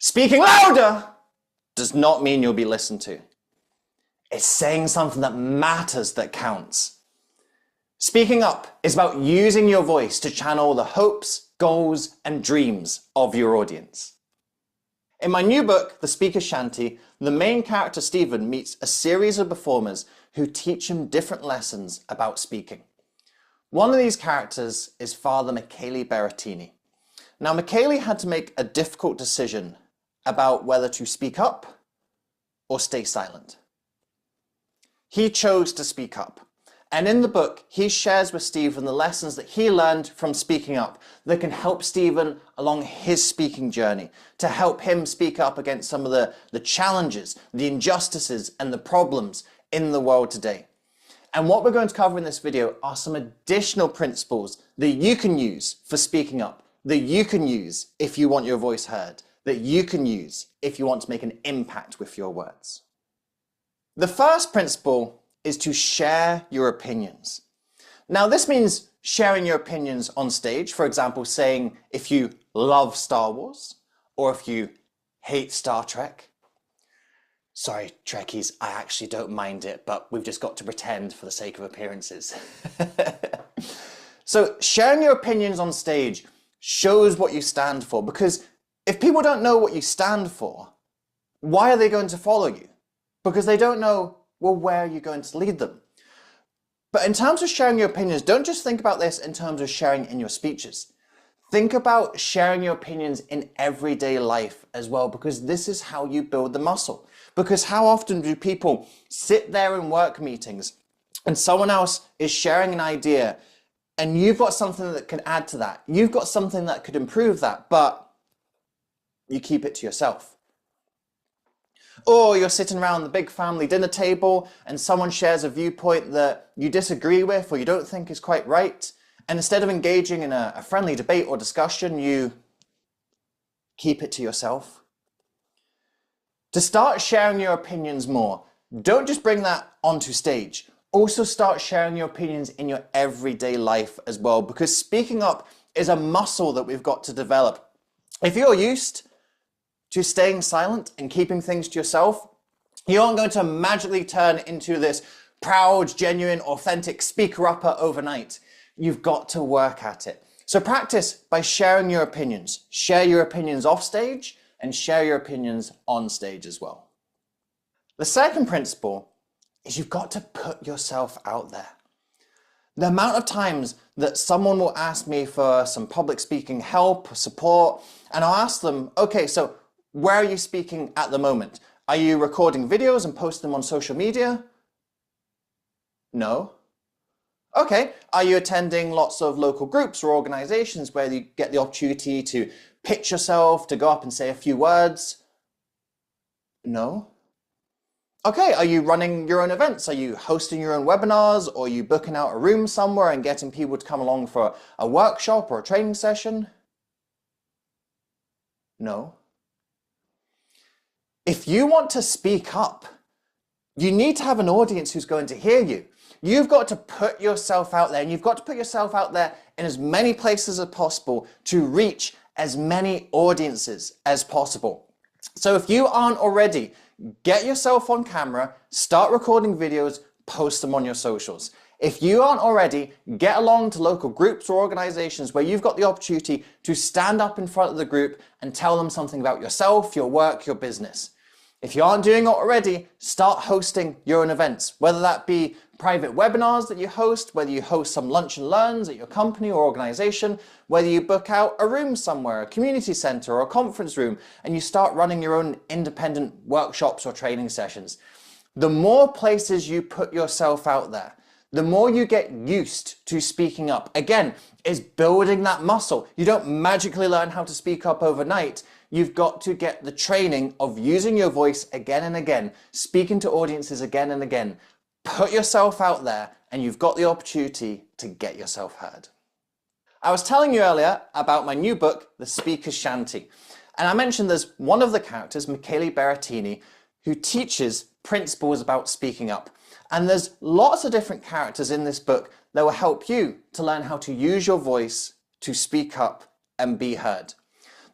Speaking louder does not mean you'll be listened to. It's saying something that matters, that counts. Speaking up is about using your voice to channel the hopes, goals, and dreams of your audience. In my new book, The Speaker's Shanty, the main character Stephen meets a series of performers who teach him different lessons about speaking. One of these characters is Father Michele Berrettini. Now, Michele had to make a difficult decision about whether to speak up or stay silent. He chose to speak up. And in the book, he shares with Stephen the lessons that he learned from speaking up that can help Stephen along his speaking journey, to help him speak up against some of the challenges, the injustices, and the problems in the world today. And what we're going to cover in this video are some additional principles that you can use for speaking up, that you can use if you want your voice heard, that you can use if you want to make an impact with your words. The first principle is to share your opinions. Now, this means sharing your opinions on stage. For example, saying if you love Star Wars or if you hate Star Trek. Sorry, Trekkies, I actually don't mind it, but we've just got to pretend for the sake of appearances. So sharing your opinions on stage shows what you stand for, because if people don't know what you stand for, why are they going to follow you? Because they don't know, well, where are you going to lead them? But in terms of sharing your opinions, don't just think about this in terms of sharing in your speeches. Think about sharing your opinions in everyday life as well, because this is how you build the muscle. Because how often do people sit there in work meetings and someone else is sharing an idea and you've got something that can add to that. You've got something that could improve that, but you keep it to yourself. Or you're sitting around the big family dinner table and someone shares a viewpoint that you disagree with or you don't think is quite right. And instead of engaging in a friendly debate or discussion, you keep it to yourself. To start sharing your opinions more, don't just bring that onto stage. Also start sharing your opinions in your everyday life as well, because speaking up is a muscle that we've got to develop. If you're used to staying silent and keeping things to yourself, you aren't going to magically turn into this proud, genuine, authentic speaker-upper overnight. You've got to work at it. So practice by sharing your opinions. Share your opinions off stage and share your opinions on stage as well. The second principle is you've got to put yourself out there. The amount of times that someone will ask me for some public speaking help, support, and I'll ask them, okay, so where are you speaking at the moment? Are you recording videos and posting them on social media? No. Okay. Are you attending lots of local groups or organizations where you get the opportunity to pitch yourself, to go up and say a few words? No. Okay. Are you running your own events? Are you hosting your own webinars? Or are you booking out a room somewhere and getting people to come along for a workshop or a training session? No. If you want to speak up, you need to have an audience who's going to hear you. You've got to put yourself out there, and you've got to put yourself out there in as many places as possible to reach as many audiences as possible. So if you aren't already, get yourself on camera, start recording videos, post them on your socials. If you aren't already, get along to local groups or organizations where you've got the opportunity to stand up in front of the group and tell them something about yourself, your work, your business. If you aren't doing it already, start hosting your own events, whether that be private webinars that you host, whether you host some lunch and learns at your company or organization, whether you book out a room somewhere, a community center or a conference room, and you start running your own independent workshops or training sessions. The more places you put yourself out there, the more you get used to speaking up. Again, is building that muscle. You don't magically learn how to speak up overnight. You've got to get the training of using your voice again and again, speaking to audiences again and again. Put yourself out there and you've got the opportunity to get yourself heard. I was telling you earlier about my new book, The Speaker's Shanty. And I mentioned there's one of the characters, Michele Berrettini, who teaches principles about speaking up. And there's lots of different characters in this book that will help you to learn how to use your voice to speak up and be heard.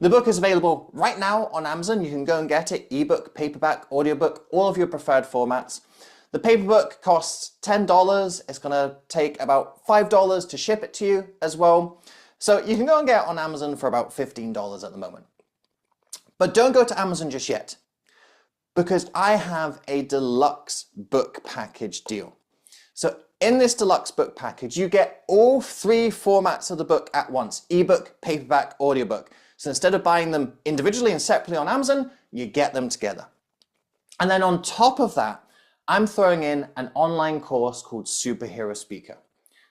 The book is available right now on Amazon. You can go and get it, ebook, paperback, audiobook, all of your preferred formats. The paper book costs $10. It's going to take about $5 to ship it to you as well. So you can go and get it on Amazon for about $15 at the moment. But don't go to Amazon just yet, because I have a deluxe book package deal. So in this deluxe book package, you get all 3 formats of the book at once: ebook, paperback, audiobook. So instead of buying them individually and separately on Amazon, you get them together. And then on top of that, I'm throwing in an online course called Superhero Speaker.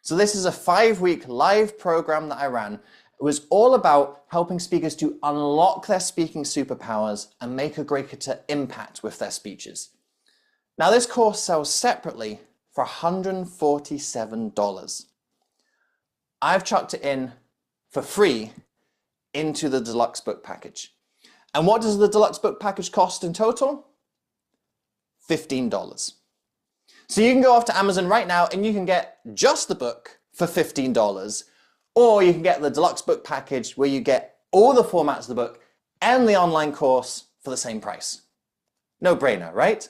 So this is a 5-week live program that I ran. It was all about helping speakers to unlock their speaking superpowers and make a greater impact with their speeches. Now this course sells separately for $147. I've chucked it in for free into the deluxe book package. And what does the deluxe book package cost in total? $15. So you can go off to Amazon right now and you can get just the book for $15, or you can get the deluxe book package where you get all the formats of the book and the online course for the same price. No brainer, right?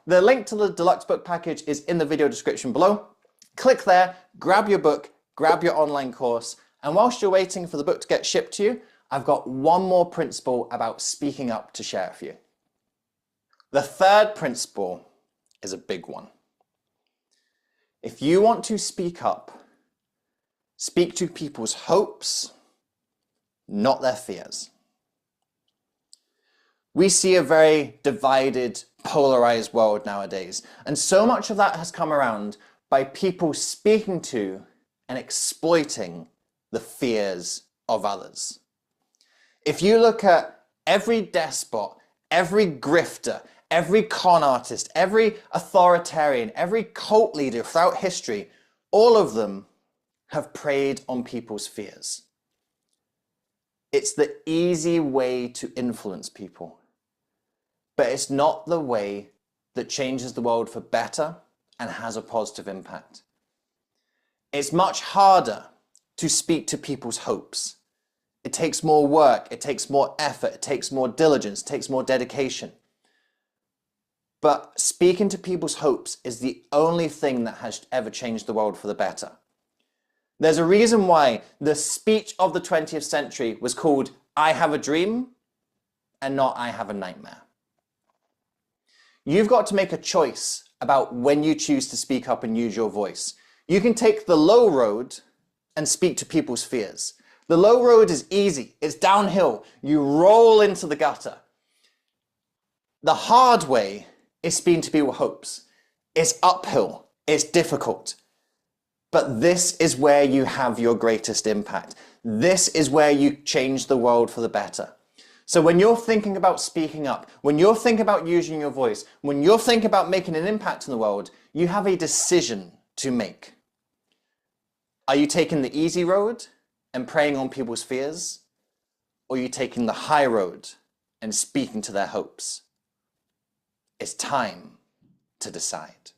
The link to the deluxe book package is in the video description below. Click there, grab your book, grab your online course, and whilst you're waiting for the book to get shipped to you, I've got one more principle about speaking up to share with you. The third principle is a big one. If you want to speak up, speak to people's hopes, not their fears. We see a very divided, polarized world nowadays, and so much of that has come around by people speaking to and exploiting the fears of others. If you look at every despot, every grifter, every con artist, every authoritarian, every cult leader throughout history, all of them have preyed on people's fears. It's the easy way to influence people, but it's not the way that changes the world for better and has a positive impact. It's much harder to speak to people's hopes. It takes more work, it takes more effort, it takes more diligence, it takes more dedication. But speaking to people's hopes is the only thing that has ever changed the world for the better. There's a reason why the speech of the 20th century was called "I Have a Dream" and not "I Have a Nightmare." You've got to make a choice about when you choose to speak up and use your voice. You can take the low road and speak to people's fears. The low road is easy, it's downhill, you roll into the gutter. The hard way is speaking to people's hopes. It's uphill, it's difficult. But this is where you have your greatest impact. This is where you change the world for the better. So when you're thinking about speaking up, when you're thinking about using your voice, when you're thinking about making an impact in the world, you have a decision to make. Are you taking the easy road and preying on people's fears? Or are you taking the high road and speaking to their hopes? It's time to decide.